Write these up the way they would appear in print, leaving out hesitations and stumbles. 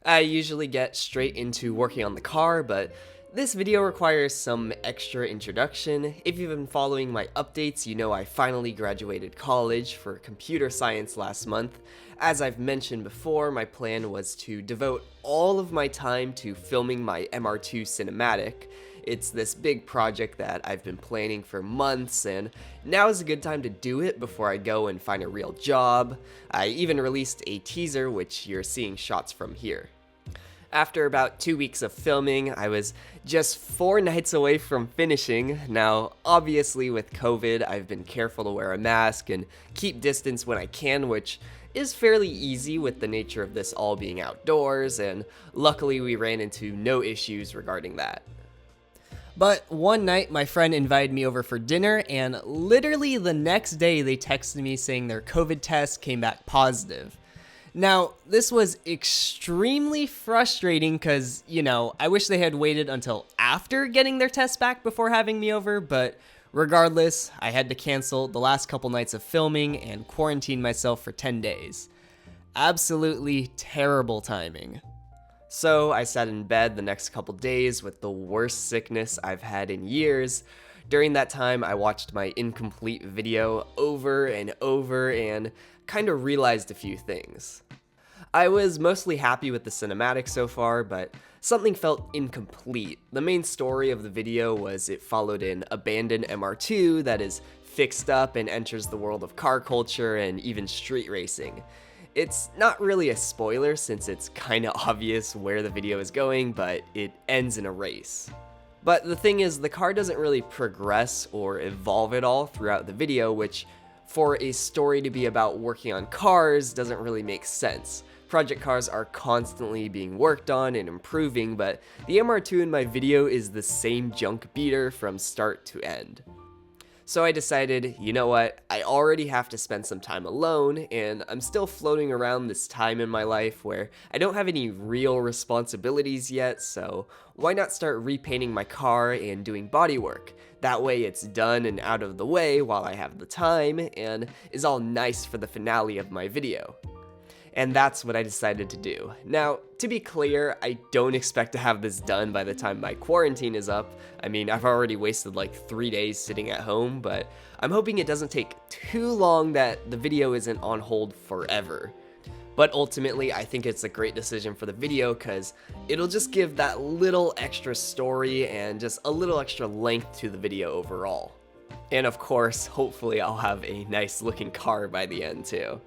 I usually get straight into working on the car, but this video requires some extra introduction. If you've been following my updates, you know I finally graduated college for computer science last month. As I've mentioned before, my plan was to devote all of my time to filming my MR2 cinematic. It's this big project that I've been planning for months, and now is a good time to do it before I go and find a real job. I even released a teaser, which you're seeing shots from here. After about 2 weeks of filming, I was just 4 nights away from finishing. Now, obviously with COVID, I've been careful to wear a mask and keep distance when I can, which is fairly easy with the nature of this all being outdoors, and luckily we ran into no issues regarding that. But one night, my friend invited me over for dinner, and literally the next day they texted me saying their COVID test came back positive. Now, this was extremely frustrating because, I wish they had waited until after getting their test back before having me over, but regardless, I had to cancel the last couple nights of filming and quarantine myself for 10 days. Absolutely terrible timing. So I sat in bed the next couple days with the worst sickness I've had in years. During that time, I watched my incomplete video over and over and kind of realized a few things. I was mostly happy with the cinematic so far, but something felt incomplete. The main story of the video was it followed an abandoned MR2 that is fixed up and enters the world of car culture and even street racing. It's not really a spoiler since it's kinda obvious where the video is going, but it ends in a race. But the thing is, the car doesn't really progress or evolve at all throughout the video, which for a story to be about working on cars doesn't really make sense. Project cars are constantly being worked on and improving, but the MR2 in my video is the same junk beater from start to end. So I decided, you know what, I already have to spend some time alone, and I'm still floating around this time in my life where I don't have any real responsibilities yet, so why not start repainting my car and doing body work? That way it's done and out of the way while I have the time, and is all nice for the finale of my video. And that's what I decided to do. Now, to be clear, I don't expect to have this done by the time my quarantine is up. I mean, I've already wasted like 3 days sitting at home, but I'm hoping it doesn't take too long that the video isn't on hold forever. But ultimately, I think it's a great decision for the video because it'll just give that little extra story and just a little extra length to the video overall. And of course, hopefully I'll have a nice looking car by the end too.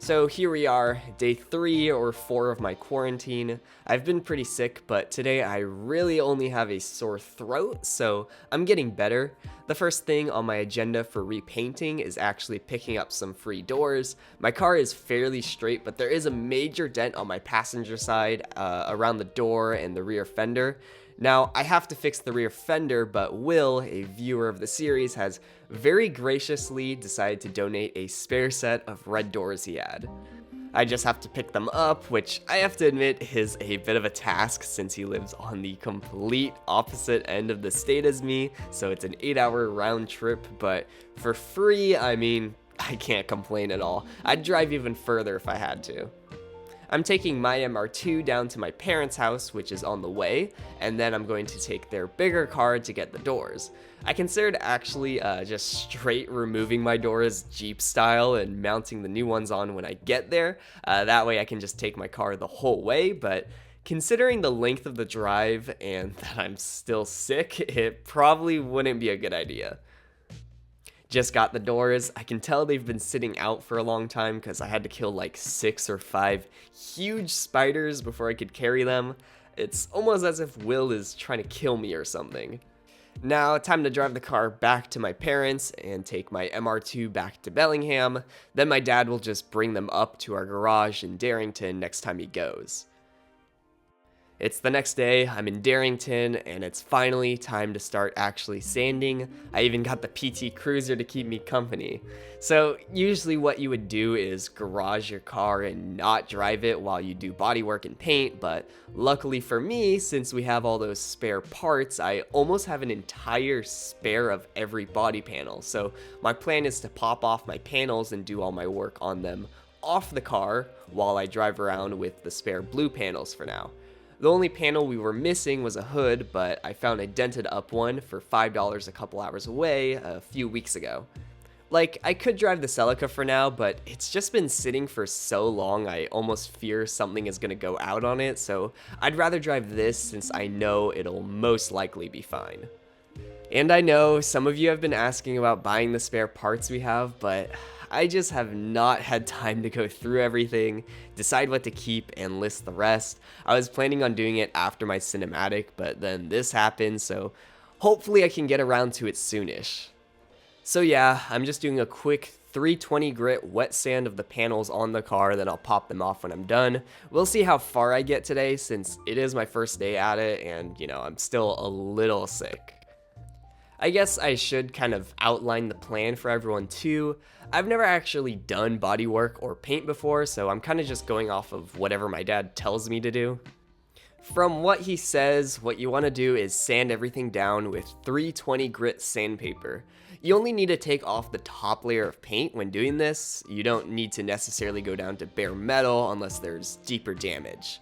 So here we are, day 3 or 4 of my quarantine. I've been pretty sick, but today I really only have a sore throat, so I'm getting better. The first thing on my agenda for repainting is actually picking up some free doors. My car is fairly straight, but there is a major dent on my passenger side around the door and the rear fender. Now, I have to fix the rear fender, but Will, a viewer of the series, has very graciously decided to donate a spare set of red doors he had. I just have to pick them up, which I have to admit is a bit of a task since he lives on the complete opposite end of the state as me, so it's an 8-hour round trip, but for free, I mean, I can't complain at all. I'd drive even further if I had to. I'm taking my MR2 down to my parents' house, which is on the way, and then I'm going to take their bigger car to get the doors. I considered actually just straight removing my doors Jeep style and mounting the new ones on when I get there. That way I can just take my car the whole way, but considering the length of the drive and that I'm still sick, it probably wouldn't be a good idea. Just got the doors. I can tell they've been sitting out for a long time because I had to kill like 6 or 5 huge spiders before I could carry them. It's almost as if Will is trying to kill me or something. Now, time to drive the car back to my parents and take my MR2 back to Bellingham. Then my dad will just bring them up to our garage in Darrington next time he goes. It's the next day, I'm in Darrington, and it's finally time to start actually sanding. I even got the PT Cruiser to keep me company. So usually what you would do is garage your car and not drive it while you do bodywork and paint, but luckily for me, since we have all those spare parts, I almost have an entire spare of every body panel. So my plan is to pop off my panels and do all my work on them off the car, while I drive around with the spare blue panels for now. The only panel we were missing was a hood, but I found a dented up one for $5 a couple hours away a few weeks ago. Like, I could drive the Celica for now, but it's just been sitting for so long I almost fear something is gonna go out on it, so I'd rather drive this since I know it'll most likely be fine. And I know some of you have been asking about buying the spare parts we have, but I just have not had time to go through everything, decide what to keep, and list the rest. I was planning on doing it after my cinematic, but then this happened, so hopefully I can get around to it soonish. So yeah, I'm just doing a quick 320 grit wet sand of the panels on the car, then I'll pop them off when I'm done. We'll see how far I get today since it is my first day at it and, I'm still a little sick. I guess I should kind of outline the plan for everyone too. I've never actually done bodywork or paint before, so I'm kind of just going off of whatever my dad tells me to do. From what he says, what you want to do is sand everything down with 320 grit sandpaper. You only need to take off the top layer of paint when doing this. You don't need to necessarily go down to bare metal unless there's deeper damage.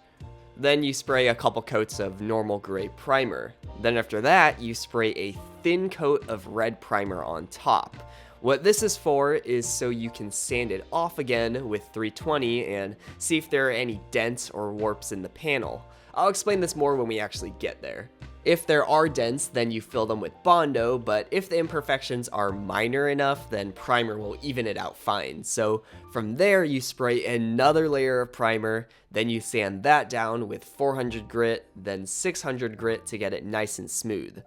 Then you spray a couple coats of normal gray primer. Then after that, you spray a thin coat of red primer on top. What this is for is so you can sand it off again with 320 and see if there are any dents or warps in the panel. I'll explain this more when we actually get there. If there are dents, then you fill them with Bondo, but if the imperfections are minor enough, then primer will even it out fine. So from there, you spray another layer of primer, then you sand that down with 400 grit, then 600 grit to get it nice and smooth.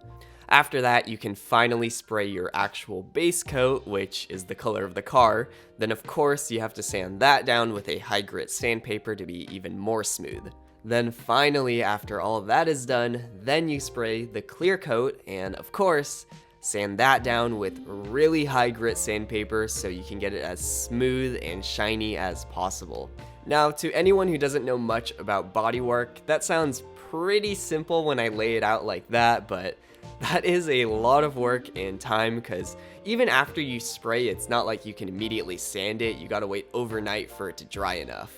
After that, you can finally spray your actual base coat, which is the color of the car. Then of course, you have to sand that down with a high grit sandpaper to be even more smooth. Then finally, after all of that is done, then you spray the clear coat and of course, sand that down with really high grit sandpaper so you can get it as smooth and shiny as possible. Now, to anyone who doesn't know much about bodywork, that sounds pretty simple when I lay it out like that, but that is a lot of work and time because even after you spray, it's not like you can immediately sand it, you gotta wait overnight for it to dry enough.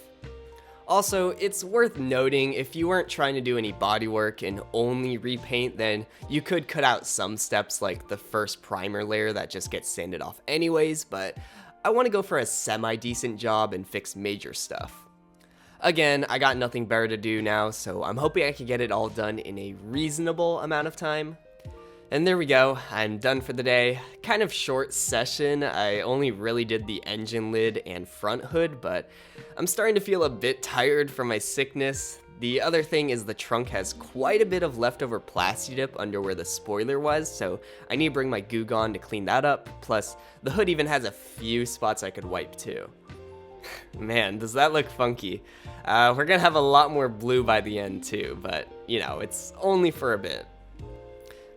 Also, it's worth noting if you weren't trying to do any bodywork and only repaint, then you could cut out some steps like the first primer layer that just gets sanded off anyways, but I want to go for a semi-decent job and fix major stuff. Again, I got nothing better to do now, so I'm hoping I can get it all done in a reasonable amount of time. And there we go, I'm done for the day. Kind of short session, I only really did the engine lid and front hood, but I'm starting to feel a bit tired from my sickness. The other thing is the trunk has quite a bit of leftover plasti dip under where the spoiler was, so I need to bring my Goo Gone to clean that up, plus the hood even has a few spots I could wipe too. Man, does that look funky. We're gonna have a lot more blue by the end too, but it's only for a bit.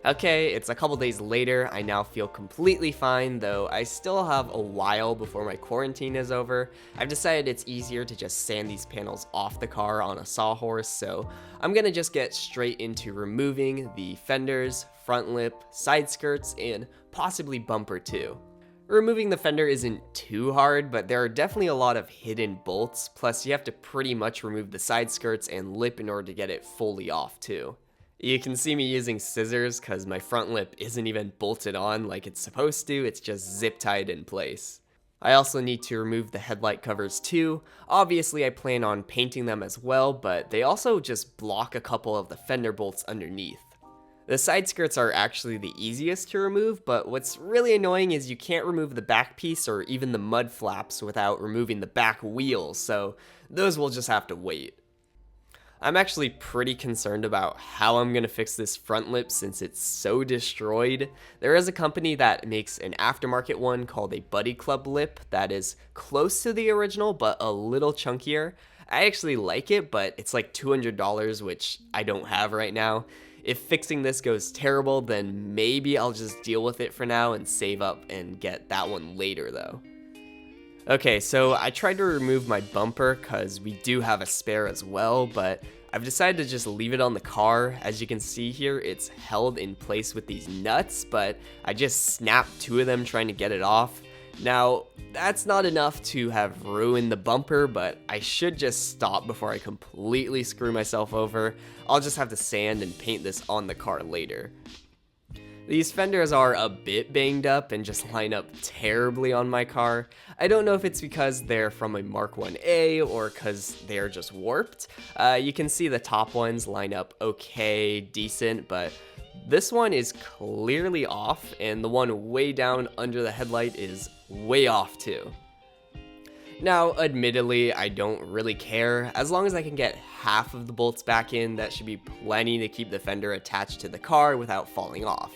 Okay, it's a couple days later. I now feel completely fine, though I still have a while before my quarantine is over. I've decided it's easier to just sand these panels off the car on a sawhorse, so I'm gonna just get straight into removing the fenders, front lip, side skirts, and possibly bumper too. Removing the fender isn't too hard, but there are definitely a lot of hidden bolts, plus you have to pretty much remove the side skirts and lip in order to get it fully off too. You can see me using scissors because my front lip isn't even bolted on like it's supposed to, it's just zip tied in place. I also need to remove the headlight covers too. Obviously I plan on painting them as well, but they also just block a couple of the fender bolts underneath. The side skirts are actually the easiest to remove, but what's really annoying is you can't remove the back piece or even the mud flaps without removing the back wheels, so those will just have to wait. I'm actually pretty concerned about how I'm gonna fix this front lip since it's so destroyed. There is a company that makes an aftermarket one called a Buddy Club lip that is close to the original but a little chunkier. I actually like it, but it's like $200, which I don't have right now. If fixing this goes terrible, then maybe I'll just deal with it for now and save up and get that one later though. Okay, so I tried to remove my bumper because we do have a spare as well, but I've decided to just leave it on the car. As you can see here, it's held in place with these nuts, but I just snapped two of them trying to get it off. Now, that's not enough to have ruined the bumper, but I should just stop before I completely screw myself over. I'll just have to sand and paint this on the car later. These fenders are a bit banged up and just line up terribly on my car. I don't know if it's because they're from a Mark 1A or because they're just warped. You can see the top ones line up okay, decent, but this one is clearly off, and the one way down under the headlight is way off too. Now, admittedly, I don't really care. As long as I can get half of the bolts back in, that should be plenty to keep the fender attached to the car without falling off.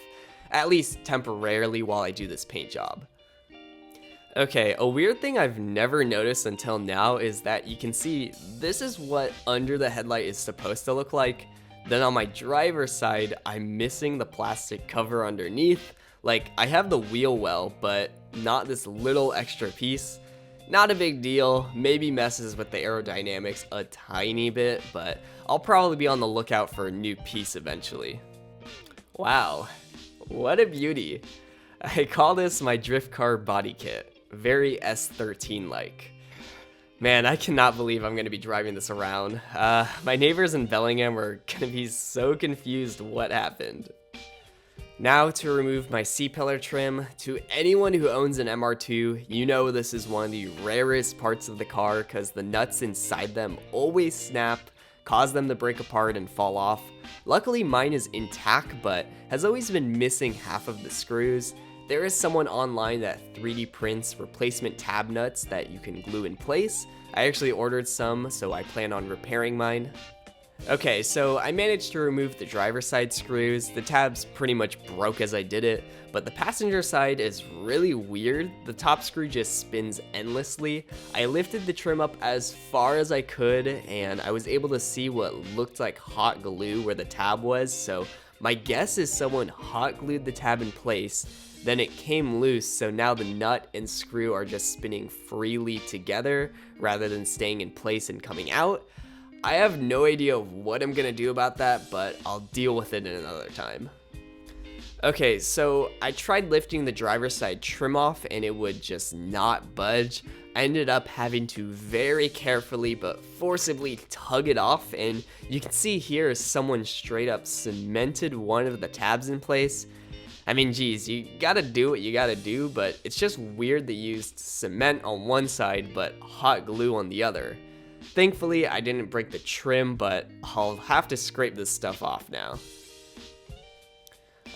At least temporarily while I do this paint job. Okay, a weird thing I've never noticed until now is that you can see this is what under the headlight is supposed to look like. Then on my driver's side, I'm missing the plastic cover underneath. Like, I have the wheel well, but not this little extra piece. Not a big deal, maybe messes with the aerodynamics a tiny bit, but I'll probably be on the lookout for a new piece eventually. Wow, what a beauty. I call this my drift car body kit, very S13-like. Man, I cannot believe I'm going to be driving this around. My neighbors in Bellingham are going to be so confused what happened. Now to remove my C-pillar trim. To anyone who owns an MR2, you know this is one of the rarest parts of the car because the nuts inside them always snap, cause them to break apart and fall off. Luckily mine is intact but has always been missing half of the screws. There is someone online that 3D prints replacement tab nuts that you can glue in place. I actually ordered some, so I plan on repairing mine. Okay, so I managed to remove the driver's side screws. The tabs pretty much broke as I did it, but the passenger side is really weird. The top screw just spins endlessly. I lifted the trim up as far as I could, and I was able to see what looked like hot glue where the tab was, so my guess is someone hot glued the tab in place. Then it came loose, so now the nut and screw are just spinning freely together rather than staying in place and coming out. I have no idea what I'm gonna do about that, but I'll deal with it in another time. Okay, so I tried lifting the driver's side trim off and it would just not budge. I ended up having to very carefully but forcibly tug it off, and you can see here someone straight up cemented one of the tabs in place. I mean, geez, you gotta do what you gotta do, but it's just weird they used cement on one side but hot glue on the other. Thankfully, I didn't break the trim, but I'll have to scrape this stuff off now.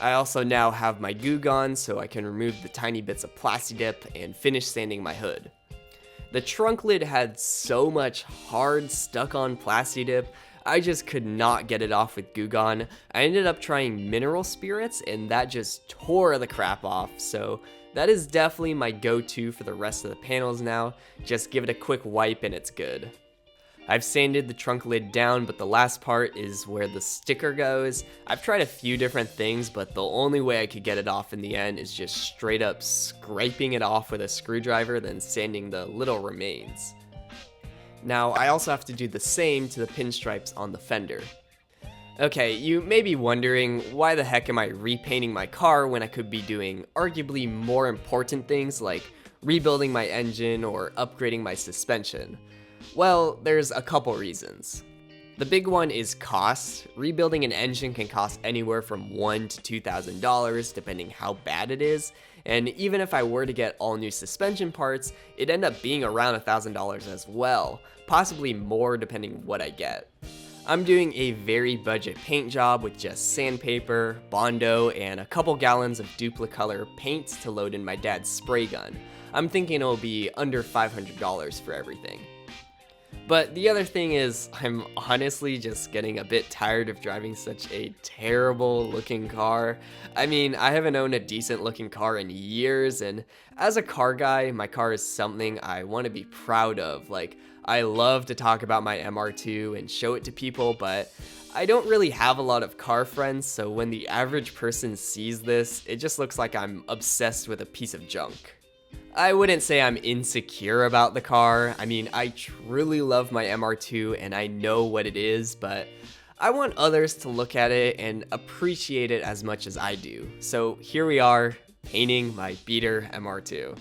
I also now have my goo gone, so I can remove the tiny bits of Plasti-Dip and finish sanding my hood. The trunk lid had so much hard stuck-on Plasti-Dip, I just could not get it off with Goo Gone. I ended up trying mineral spirits and that just tore the crap off, so that is definitely my go-to for the rest of the panels now. Just give it a quick wipe and it's good. I've sanded the trunk lid down, but the last part is where the sticker goes. I've tried a few different things, but the only way I could get it off in the end is just straight up scraping it off with a screwdriver, then sanding the little remains. Now, I also have to do the same to the pinstripes on the fender. Okay, you may be wondering, why the heck am I repainting my car when I could be doing arguably more important things like rebuilding my engine or upgrading my suspension? Well, there's a couple reasons. The big one is cost. Rebuilding an engine can cost anywhere from $1,000 to $2,000 depending how bad it is, and even if I were to get all new suspension parts, it'd end up being around $1,000 as well, possibly more depending what I get. I'm doing a very budget paint job with just sandpaper, Bondo, and a couple gallons of dupli color paints to load in my dad's spray gun. I'm thinking it'll be under $500 for everything. But the other thing is, I'm honestly just getting a bit tired of driving such a terrible looking car. I mean, I haven't owned a decent looking car in years, and as a car guy, my car is something I want to be proud of. Like, I love to talk about my MR2 and show it to people, but I don't really have a lot of car friends, so when the average person sees this, it just looks like I'm obsessed with a piece of junk. I wouldn't say I'm insecure about the car. I mean, I truly love my MR2 and I know what it is, but I want others to look at it and appreciate it as much as I do. So here we are, painting my beater MR2.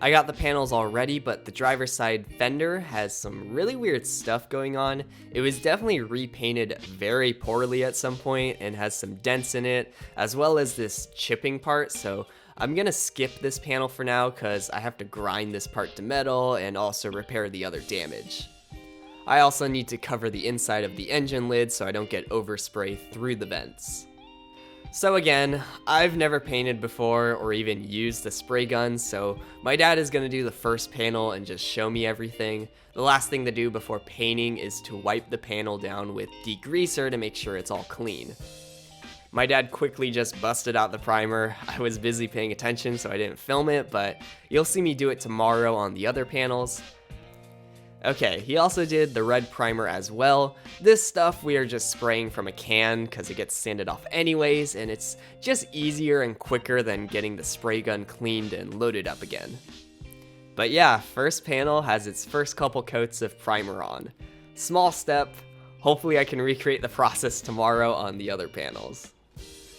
I got the panels all ready, but the driver's side fender has some really weird stuff going on. It was definitely repainted very poorly at some point and has some dents in it, as well as this chipping part, so I'm gonna skip this panel for now because I have to grind this part to metal and also repair the other damage. I also need to cover the inside of the engine lid so I don't get overspray through the vents. So again, I've never painted before or even used a spray gun, so my dad is going to do the first panel and just show me everything. The last thing to do before painting is to wipe the panel down with degreaser to make sure it's all clean. My dad quickly just busted out the primer. I was busy paying attention so I didn't film it, but you'll see me do it tomorrow on the other panels. Okay, he also did the red primer as well. This stuff we are just spraying from a can because it gets sanded off anyways, and it's just easier and quicker than getting the spray gun cleaned and loaded up again. But yeah, first panel has its first couple coats of primer on. Small step, hopefully I can recreate the process tomorrow on the other panels.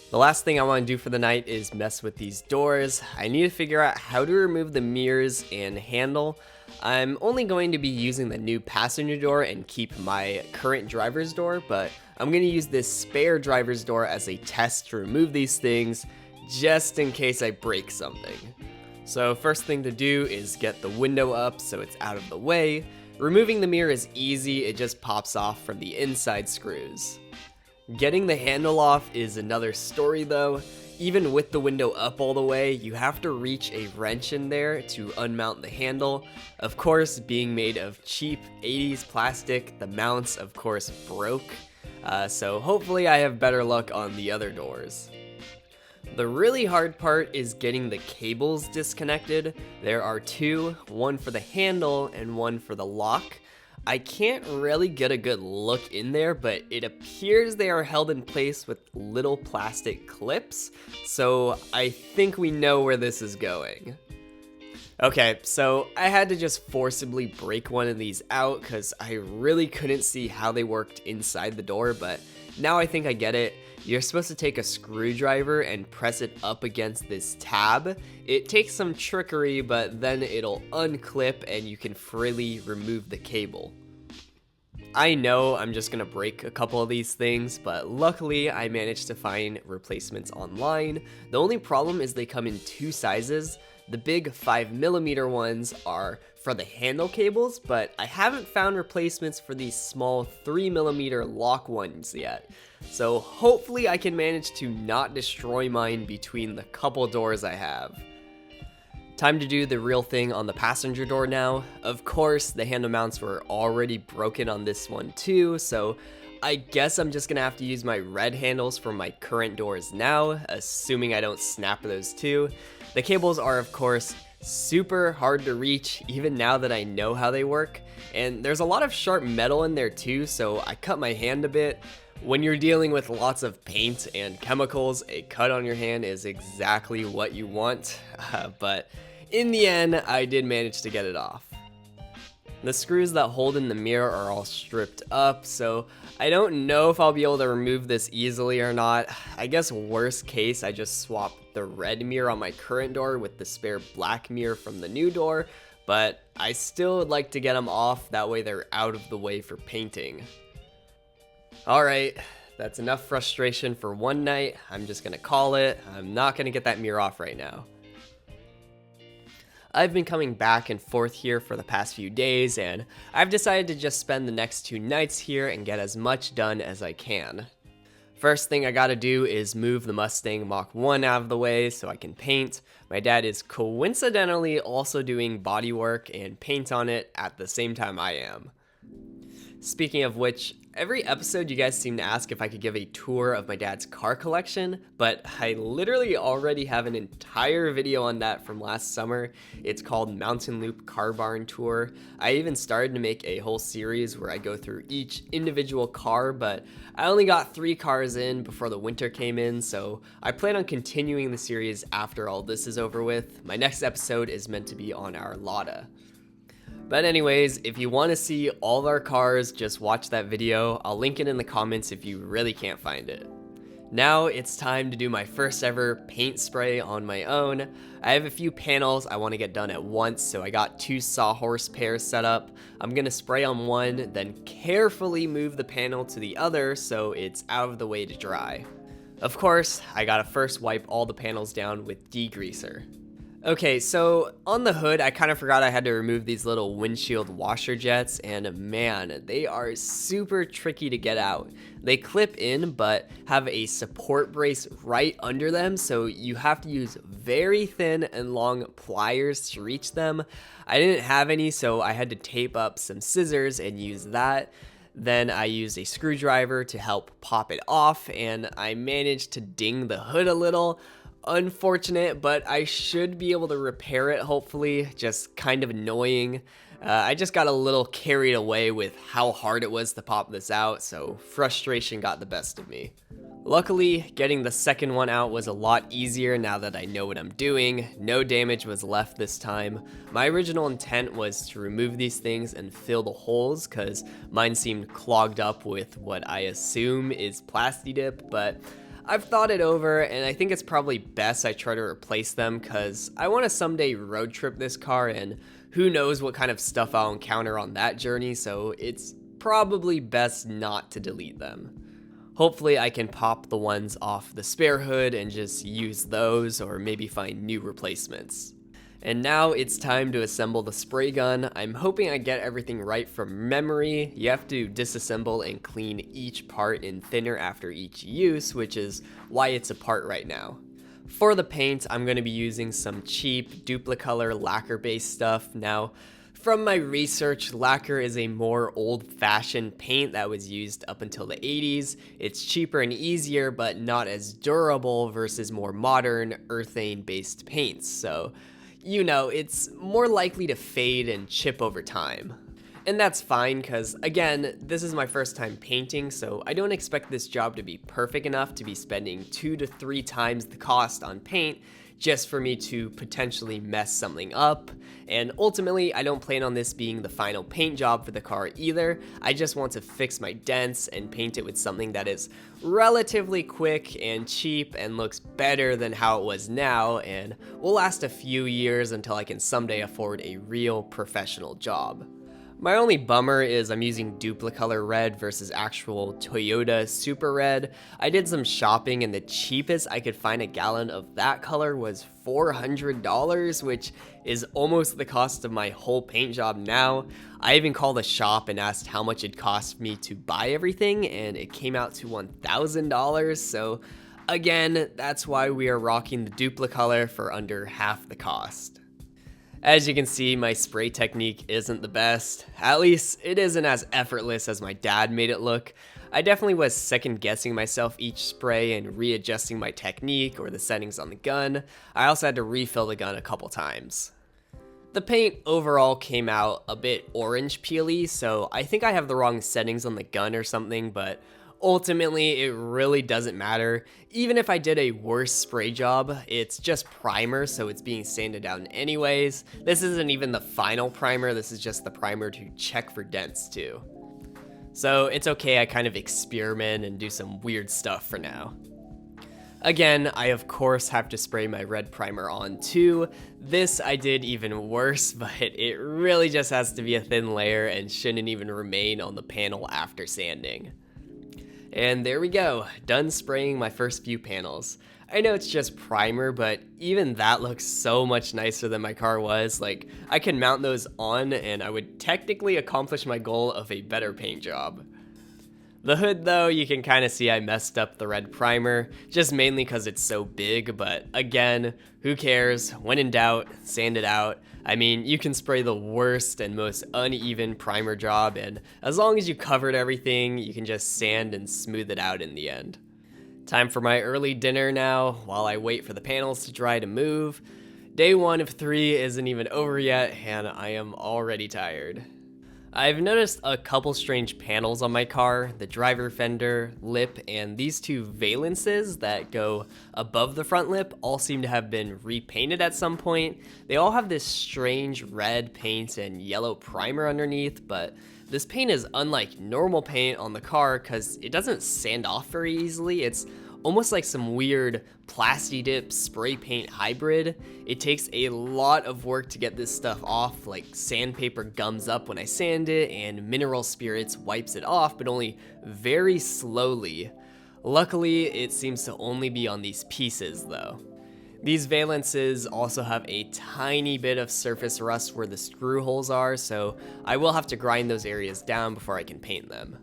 The last thing I want to do for the night is mess with these doors. I need to figure out how to remove the mirrors and handle. I'm only going to be using the new passenger door and keep my current driver's door, but I'm going to use this spare driver's door as a test to remove these things, just in case I break something. So first thing to do is get the window up so it's out of the way. Removing the mirror is easy, it just pops off from the inside screws. Getting the handle off is another story though. Even with the window up all the way, you have to reach a wrench in there to unmount the handle. Of course, being made of cheap 80s plastic, the mounts of course broke. So hopefully I have better luck on the other doors. The really hard part is getting the cables disconnected. There are two, one for the handle and one for the lock. I can't really get a good look in there, but it appears they are held in place with little plastic clips, so I think we know where this is going. Okay, so I had to just forcibly break one of these out because I really couldn't see how they worked inside the door, but now I think I get it. You're supposed to take a screwdriver and press it up against this tab. It takes some trickery, but then it'll unclip and you can freely remove the cable. I know I'm just gonna break a couple of these things, but luckily I managed to find replacements online. The only problem is they come in two sizes. The big 5mm ones are for the handle cables, but I haven't found replacements for these small 3mm lock ones yet. So hopefully I can manage to not destroy mine between the couple doors I have. Time to do the real thing on the passenger door now. Of course, the handle mounts were already broken on this one too, so I guess I'm just gonna have to use my red handles for my current doors now, assuming I don't snap those too. The cables are of course super hard to reach even now that I know how they work, and there's a lot of sharp metal in there too, so I cut my hand a bit. When you're dealing with lots of paint and chemicals, a cut on your hand is exactly what you want, but in the end, I did manage to get it off. The screws that hold in the mirror are all stripped up, so I don't know if I'll be able to remove this easily or not. I guess worst case, I just swap the red mirror on my current door with the spare black mirror from the new door, but I still would like to get them off, that way they're out of the way for painting. Alright, that's enough frustration for one night. I'm just gonna call it. I'm not gonna get that mirror off right now. I've been coming back and forth here for the past few days, and I've decided to just spend the next 2 nights here and get as much done as I can. First thing I gotta do is move the Mustang Mach 1 out of the way so I can paint. My dad is coincidentally also doing body work and paint on it at the same time I am. Speaking of which, every episode you guys seem to ask if I could give a tour of my dad's car collection, but I literally already have an entire video on that from last summer. It's called Mountain Loop Car Barn Tour. I even started to make a whole series where I go through each individual car, but I only got 3 cars in before the winter came in, so I plan on continuing the series after all this is over with. My next episode is meant to be on our Lada. But anyways, if you want to see all of our cars, just watch that video. I'll link it in the comments if you really can't find it. Now it's time to do my first ever paint spray on my own. I have a few panels I want to get done at once, so I got 2 sawhorse pairs set up. I'm going to spray on one, then carefully move the panel to the other so it's out of the way to dry. Of course, I gotta first wipe all the panels down with Degreaser. Okay, so on the hood, I kind of forgot I had to remove these little windshield washer jets, and man, they are super tricky to get out. They clip in, but have a support brace right under them, so you have to use very thin and long pliers to reach them. I didn't have any, so I had to tape up some scissors and use that. Then I used a screwdriver to help pop it off, and I managed to ding the hood a little. Unfortunate, but I should be able to repair it, hopefully. Just kind of annoying. I just got a little carried away with how hard it was to pop this out, so frustration got the best of me. Luckily, getting the second one out was a lot easier now that I know what I'm doing. No damage was left this time. My original intent was to remove these things and fill the holes, cause mine seemed clogged up with what I assume is Plastidip, but I've thought it over, and I think it's probably best I try to replace them, cause I want to someday road trip this car, and who knows what kind of stuff I'll encounter on that journey, so it's probably best not to delete them. Hopefully I can pop the ones off the spare hood and just use those, or maybe find new replacements. And now it's time to assemble the spray gun. I'm hoping I get everything right from memory. You have to disassemble and clean each part in thinner after each use, which is why it's apart right now. For the paint, I'm going to be using some cheap Duplicolor lacquer-based stuff. Now, from my research, lacquer is a more old-fashioned paint that was used up until the 80s. It's cheaper and easier, but not as durable versus more modern, urethane-based paints. So, you know, it's more likely to fade and chip over time. And that's fine, because again, this is my first time painting, so I don't expect this job to be perfect enough to be spending 2 to 3 times the cost on paint just for me to potentially mess something up. And ultimately, I don't plan on this being the final paint job for the car either. I just want to fix my dents and paint it with something that is relatively quick and cheap and looks better than how it was now, and will last a few years until I can someday afford a real professional job. My only bummer is I'm using Duplicolor red versus actual Toyota Super Red. I did some shopping, and the cheapest I could find a gallon of that color was $400, which is almost the cost of my whole paint job now. I even called the shop and asked how much it cost me to buy everything, and it came out to $1,000, so again, that's why we are rocking the Duplicolor for under half the cost. As you can see, my spray technique isn't the best. At least, it isn't as effortless as my dad made it look. I definitely was second guessing myself each spray and readjusting my technique or the settings on the gun. I also had to refill the gun a couple times. The paint overall came out a bit orange peely, so I think I have the wrong settings on the gun or something, but ultimately, it really doesn't matter. Even if I did a worse spray job, it's just primer, so it's being sanded down anyways. This isn't even the final primer, this is just the primer to check for dents too. So it's okay, I kind of experiment and do some weird stuff for now. Again, I of course have to spray my red primer on too. This I did even worse, but it really just has to be a thin layer and shouldn't even remain on the panel after sanding. And there we go, done spraying my first few panels. I know it's just primer, but even that looks so much nicer than my car was. Like, I can mount those on and I would technically accomplish my goal of a better paint job. The hood though, you can kind of see I messed up the red primer, just mainly because it's so big, but again, who cares? When in doubt, sand it out. I mean, you can spray the worst and most uneven primer job, and as long as you covered everything, you can just sand and smooth it out in the end. Time for my early dinner now, while I wait for the panels to dry to move. Day 1 of 3 isn't even over yet, and I am already tired. I've noticed a couple strange panels on my car, the driver fender, lip, and these 2 valences that go above the front lip all seem to have been repainted at some point. They all have this strange red paint and yellow primer underneath, but this paint is unlike normal paint on the car because it doesn't sand off very easily. It's almost like some weird Plasti-Dip spray paint hybrid. It takes a lot of work to get this stuff off, like sandpaper gums up when I sand it, and mineral spirits wipes it off, but only very slowly. Luckily, it seems to only be on these pieces though. These valences also have a tiny bit of surface rust where the screw holes are, so I will have to grind those areas down before I can paint them.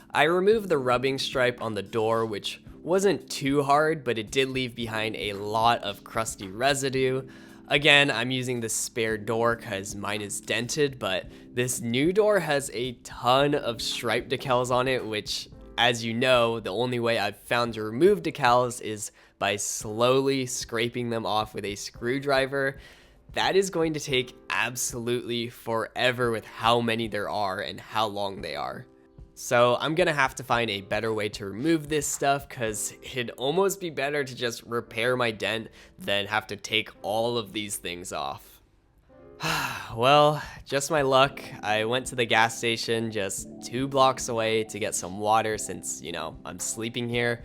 I removed the rubbing stripe on the door, which wasn't too hard, but it did leave behind a lot of crusty residue. Again, I'm using the spare door because mine is dented, but this new door has a ton of stripe decals on it, which, as you know, the only way I've found to remove decals is by slowly scraping them off with a screwdriver. That is going to take absolutely forever with how many there are and how long they are. So I'm gonna have to find a better way to remove this stuff, because it'd almost be better to just repair my dent than have to take all of these things off. Well, just my luck. I went to the gas station just 2 blocks away to get some water since, you know, I'm sleeping here.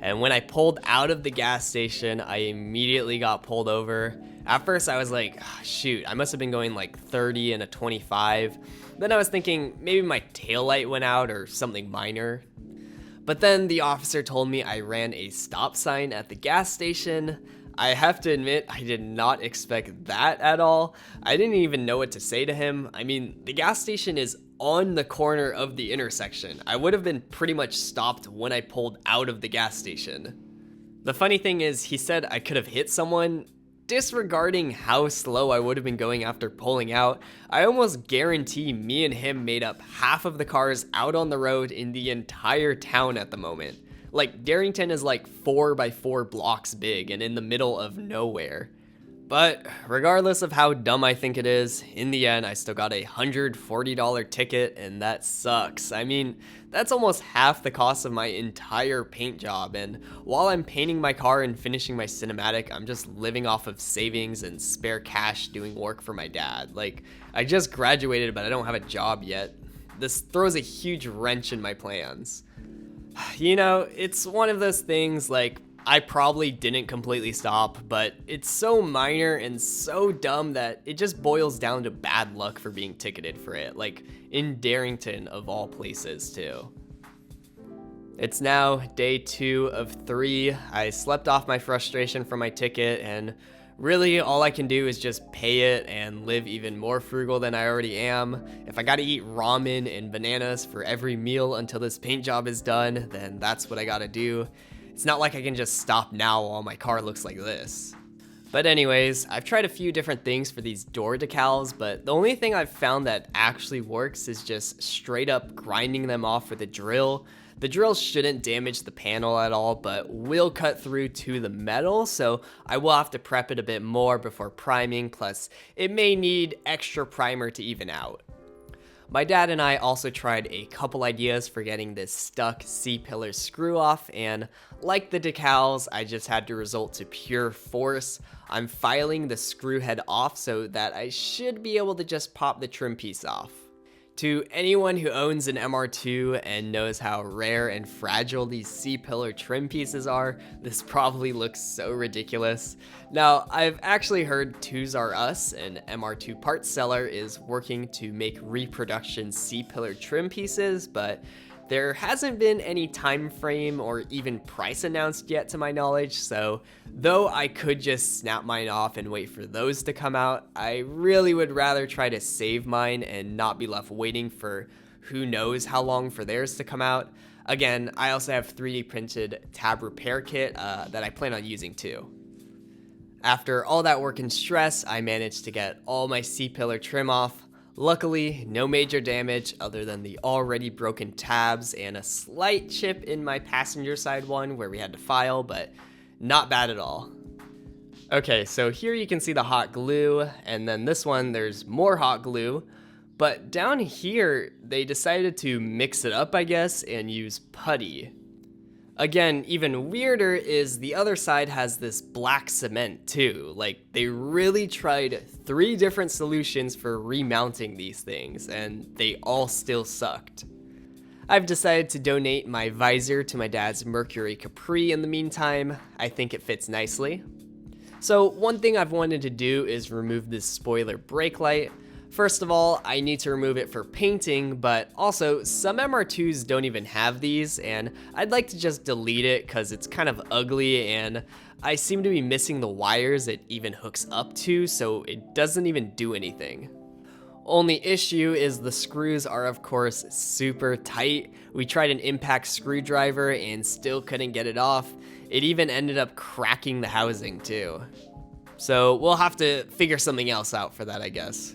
And when I pulled out of the gas station, I immediately got pulled over. At first I was like, shoot, I must have been going like 30 and a 25. Then I was thinking maybe my taillight went out or something minor. But then the officer told me I ran a stop sign at the gas station. I have to admit, I did not expect that at all. I didn't even know what to say to him. I mean, the gas station is on the corner of the intersection. I would have been pretty much stopped when I pulled out of the gas station. The funny thing is, he said I could have hit someone. Disregarding how slow I would have been going after pulling out, I almost guarantee me and him made up half of the cars out on the road in the entire town at the moment. Like, Darrington is like 4 by 4 blocks big and in the middle of nowhere. But regardless of how dumb I think it is, in the end I still got a $140 ticket, and that sucks. I mean, that's almost half the cost of my entire paint job, and while I'm painting my car and finishing my cinematic, I'm just living off of savings and spare cash doing work for my dad. Like, I just graduated, but I don't have a job yet. This throws a huge wrench in my plans. You know, it's one of those things, like, I probably didn't completely stop, but it's so minor and so dumb that it just boils down to bad luck for being ticketed for it, like in Darrington of all places too. It's now day 2 of 3. I slept off my frustration from my ticket, and really all I can do is just pay it and live even more frugal than I already am. If I gotta eat ramen and bananas for every meal until this paint job is done, then that's what I gotta do. It's not like I can just stop now while my car looks like this. But anyways, I've tried a few different things for these door decals, but the only thing I've found that actually works is just straight up grinding them off with a drill. The drill shouldn't damage the panel at all, but will cut through to the metal, so I will have to prep it a bit more before priming, plus it may need extra primer to even out. My dad and I also tried a couple ideas for getting this stuck C-pillar screw off, and like the decals, I just had to resort to pure force. I'm filing the screw head off so that I should be able to just pop the trim piece off. To anyone who owns an MR2 and knows how rare and fragile these C-pillar trim pieces are, this probably looks so ridiculous. Now, I've actually heard Tools R Us, an MR2 parts seller, is working to make reproduction C-pillar trim pieces, but there hasn't been any time frame or even price announced yet to my knowledge, so though I could just snap mine off and wait for those to come out, I really would rather try to save mine and not be left waiting for who knows how long for theirs to come out. Again, I also have 3D printed tab repair kit that I plan on using too. After all that work and stress, I managed to get all my C-pillar trim off. Luckily, no major damage other than the already broken tabs and a slight chip in my passenger side one where we had to file, but not bad at all. Okay, so here you can see the hot glue, and then this one there's more hot glue, but down here they decided to mix it up, I guess, and use putty. Again, even weirder is the other side has this black cement too. Like, they really tried 3 different solutions for remounting these things, and they all still sucked. I've decided to donate my visor to my dad's Mercury Capri in the meantime. I think it fits nicely. So one thing I've wanted to do is remove this spoiler brake light. First of all, I need to remove it for painting, but also some MR2s don't even have these, and I'd like to just delete it because it's kind of ugly and I seem to be missing the wires it even hooks up to, so it doesn't even do anything. Only issue is the screws are of course super tight. We tried an impact screwdriver and still couldn't get it off. It even ended up cracking the housing too. So we'll have to figure something else out for that, I guess.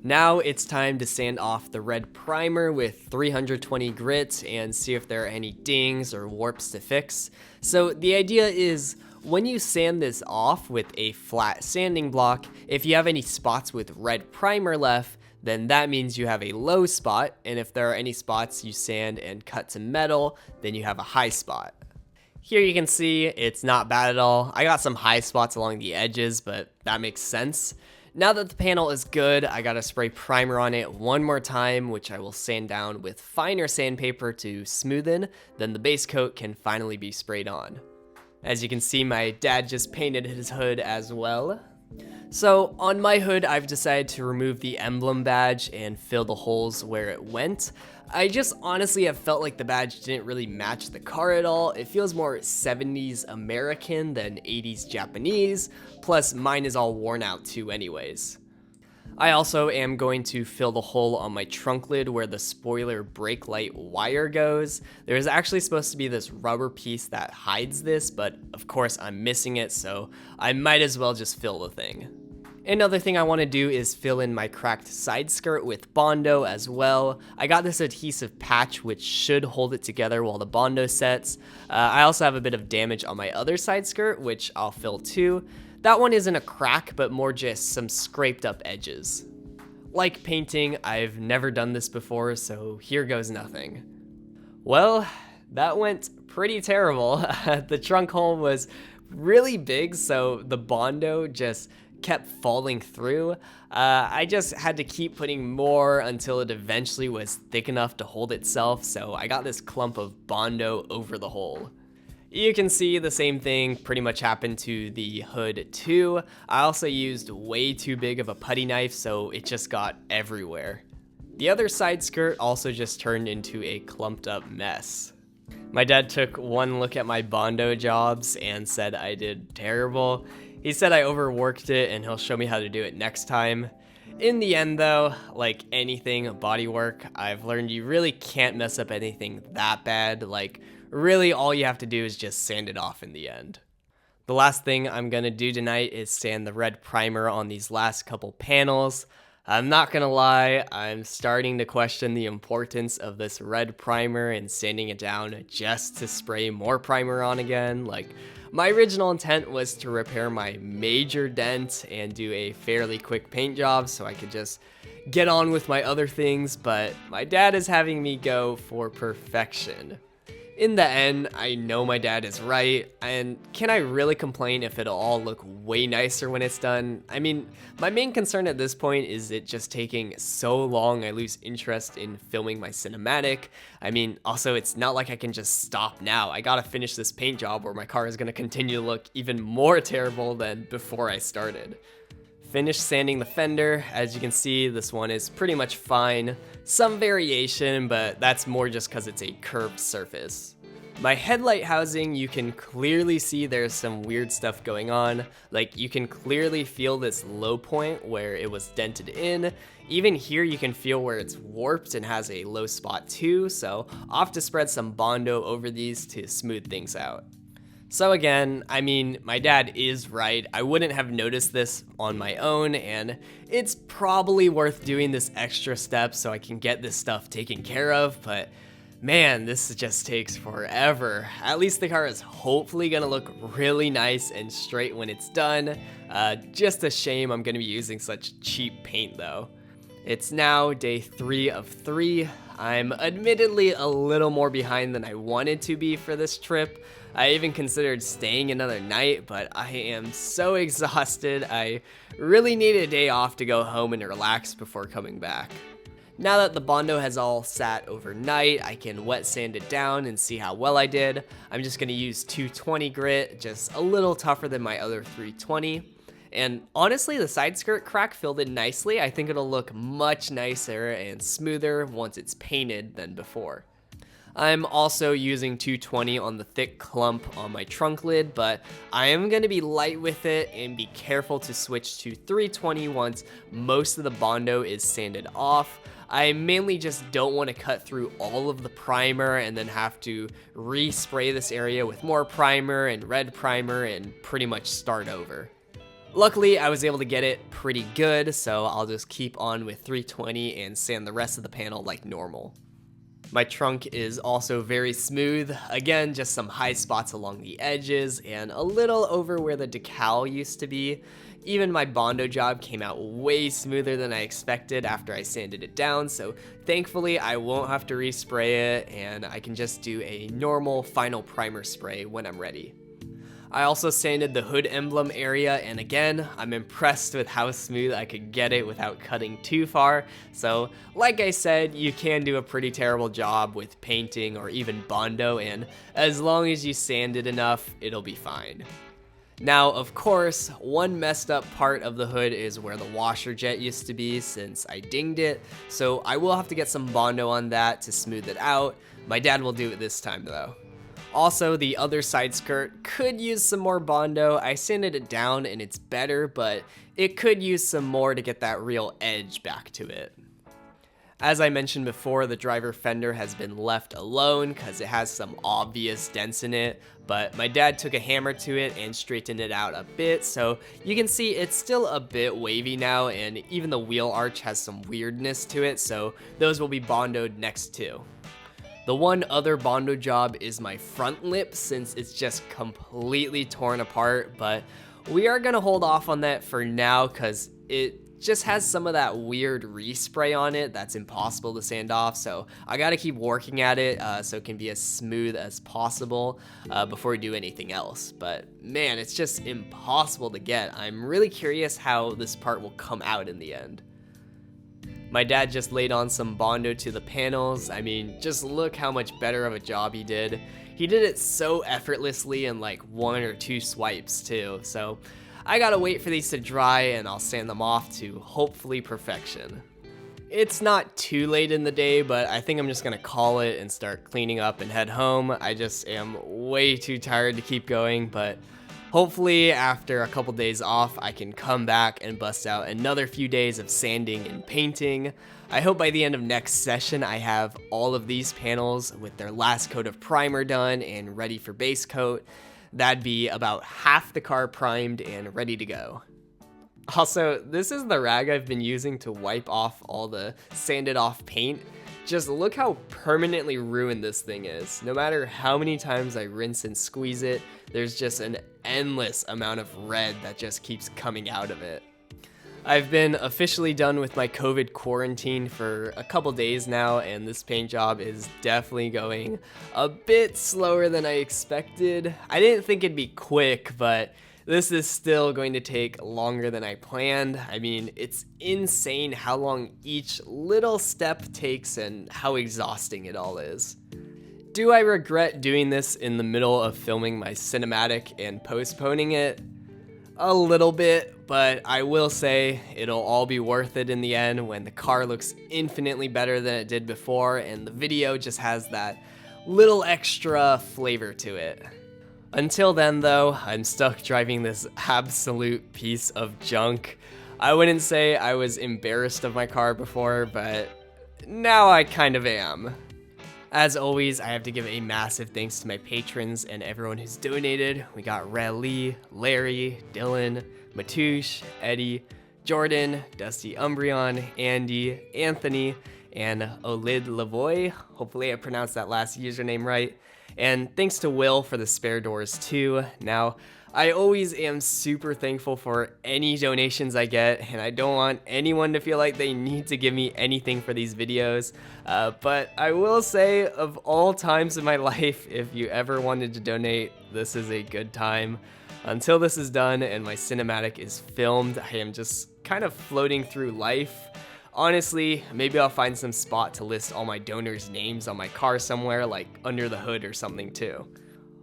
Now it's time to sand off the red primer with 320 grit and see if there are any dings or warps to fix. So the idea is, when you sand this off with a flat sanding block, if you have any spots with red primer left, then that means you have a low spot, and if there are any spots you sand and cut to metal, then you have a high spot. Here you can see it's not bad at all. I got some high spots along the edges, but that makes sense. Now that the panel is good, I gotta spray primer on it one more time, which I will sand down with finer sandpaper to smoothen, then the base coat can finally be sprayed on. As you can see, my dad just painted his hood as well. So on my hood, I've decided to remove the emblem badge and fill the holes where it went. I just honestly have felt like the badge didn't really match the car at all. It feels more 70s American than 80s Japanese, plus mine is all worn out too anyways. I also am going to fill the hole on my trunk lid where the spoiler brake light wire goes. There's actually supposed to be this rubber piece that hides this, but of course I'm missing it, so I might as well just fill the thing. Another thing I want to do is fill in my cracked side skirt with Bondo as well. I got this adhesive patch which should hold it together while the Bondo sets. I also have a bit of damage on my other side skirt, which I'll fill too. That one isn't a crack, but more just some scraped up edges. Like painting, I've never done this before, so here goes nothing. Well, that went pretty terrible. The trunk hole was really big, so the Bondo just kept falling through. I just had to keep putting more until it eventually was thick enough to hold itself, so I got this clump of Bondo over the hole. You can see the same thing pretty much happened to the hood too. I also used way too big of a putty knife, so it just got everywhere. The other side skirt also just turned into a clumped up mess. My dad took one look at my Bondo jobs and said I did terrible. He said I overworked it and he'll show me how to do it next time. In the end though, like anything bodywork, I've learned you really can't mess up anything that bad. Like, really all you have to do is just sand it off in the end. The last thing I'm gonna do tonight is sand the red primer on these last couple panels. I'm not gonna lie, I'm starting to question the importance of this red primer and sanding it down just to spray more primer on again. Like, my original intent was to repair my major dent and do a fairly quick paint job so I could just get on with my other things, but my dad is having me go for perfection. In the end, I know my dad is right, and can I really complain if it'll all look way nicer when it's done? I mean, my main concern at this point is it just taking so long I lose interest in filming my cinematic. I mean, also it's not like I can just stop now. I gotta finish this paint job or my car is gonna continue to look even more terrible than before I started. Finished sanding the fender. As you can see, this one is pretty much fine. Some variation, but that's more just because it's a curved surface. My headlight housing, you can clearly see there's some weird stuff going on. Like, you can clearly feel this low point where it was dented in. Even here you can feel where it's warped and has a low spot too, so I'll have to spread some Bondo over these to smooth things out. So again, I mean, my dad is right. I wouldn't have noticed this on my own, and it's probably worth doing this extra step so I can get this stuff taken care of, but man, this just takes forever. At least the car is hopefully gonna look really nice and straight when it's done. Just a shame I'm gonna be using such cheap paint though. It's now day 3 of 3. I'm admittedly a little more behind than I wanted to be for this trip. I even considered staying another night, but I am so exhausted. I really need a day off to go home and relax before coming back. Now that the Bondo has all sat overnight, I can wet sand it down and see how well I did. I'm just going to use 220 grit, just a little tougher than my other 320. And honestly, the side skirt crack filled in nicely. I think it'll look much nicer and smoother once it's painted than before. I'm also using 220 on the thick clump on my trunk lid, but I am going to be light with it and be careful to switch to 320 once most of the Bondo is sanded off. I mainly just don't want to cut through all of the primer and then have to respray this area with more primer and red primer and pretty much start over. Luckily, I was able to get it pretty good, so I'll just keep on with 320 and sand the rest of the panel like normal. My trunk is also very smooth. Again, just some high spots along the edges and a little over where the decal used to be. Even my Bondo job came out way smoother than I expected after I sanded it down, so thankfully I won't have to respray it and I can just do a normal final primer spray when I'm ready. I also sanded the hood emblem area, and again, I'm impressed with how smooth I could get it without cutting too far. So, like I said, you can do a pretty terrible job with painting or even Bondo, and as long as you sand it enough, it'll be fine. Now, of course, one messed up part of the hood is where the washer jet used to be since I dinged it, so I will have to get some Bondo on that to smooth it out. My dad will do it this time though. Also, the other side skirt could use some more Bondo. I sanded it down and it's better, but it could use some more to get that real edge back to it. As I mentioned before, the driver fender has been left alone because it has some obvious dents in it, but my dad took a hammer to it and straightened it out a bit, so you can see it's still a bit wavy now, and even the wheel arch has some weirdness to it, so those will be Bondoed next too. The one other Bondo job is my front lip, since it's just completely torn apart, but we are gonna hold off on that for now because it just has some of that weird respray on it that's impossible to sand off, so I gotta keep working at it so it can be as smooth as possible before we do anything else. But man, it's just impossible to get. I'm really curious how this part will come out in the end. My dad just laid on some Bondo to the panels. I mean, just look how much better of a job he did. He did it so effortlessly in like 1 or 2 swipes too. So I gotta wait for these to dry and I'll sand them off to hopefully perfection. It's not too late in the day, but I think I'm just gonna call it and start cleaning up and head home. I just am way too tired to keep going, but hopefully after a couple days off, I can come back and bust out another few days of sanding and painting. I hope by the end of next session, I have all of these panels with their last coat of primer done and ready for base coat. That'd be about half the car primed and ready to go. Also, this is the rag I've been using to wipe off all the sanded off paint. Just look how permanently ruined this thing is. No matter how many times I rinse and squeeze it, there's just an endless amount of red that just keeps coming out of it. I've been officially done with my COVID quarantine for a couple days now, and this paint job is definitely going a bit slower than I expected. I didn't think it'd be quick, but this is still going to take longer than I planned. I mean, it's insane how long each little step takes and how exhausting it all is. Do I regret doing this in the middle of filming my cinematic and postponing it? A little bit, but I will say it'll all be worth it in the end when the car looks infinitely better than it did before and the video just has that little extra flavor to it. Until then though, I'm stuck driving this absolute piece of junk. I wouldn't say I was embarrassed of my car before, but now I kind of am. As always, I have to give a massive thanks to my patrons and everyone who's donated. We got Raleigh, Larry, Dylan, Matouche, Eddie, Jordan, Dusty Umbreon, Andy, Anthony, and Olid Lavoy. Hopefully I pronounced that last username right. And thanks to Will for the spare doors too. Now, I always am super thankful for any donations I get, and I don't want anyone to feel like they need to give me anything for these videos. But I will say, of all times in my life, if you ever wanted to donate, this is a good time. Until this is done and my cinematic is filmed, I am just kind of floating through life. Honestly, maybe I'll find some spot to list all my donors' names on my car somewhere, like under the hood or something too.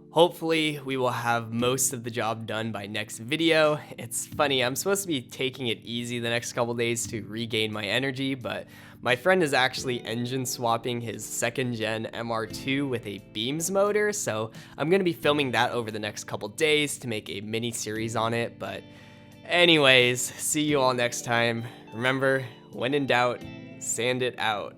Hopefully, we will have most of the job done by next video. It's funny, I'm supposed to be taking it easy the next couple days to regain my energy, but my friend is actually engine swapping his 2nd gen MR2 with a Beams motor, so I'm going to be filming that over the next couple days to make a mini series on it. But anyways, see you all next time. Remember, when in doubt, sand it out.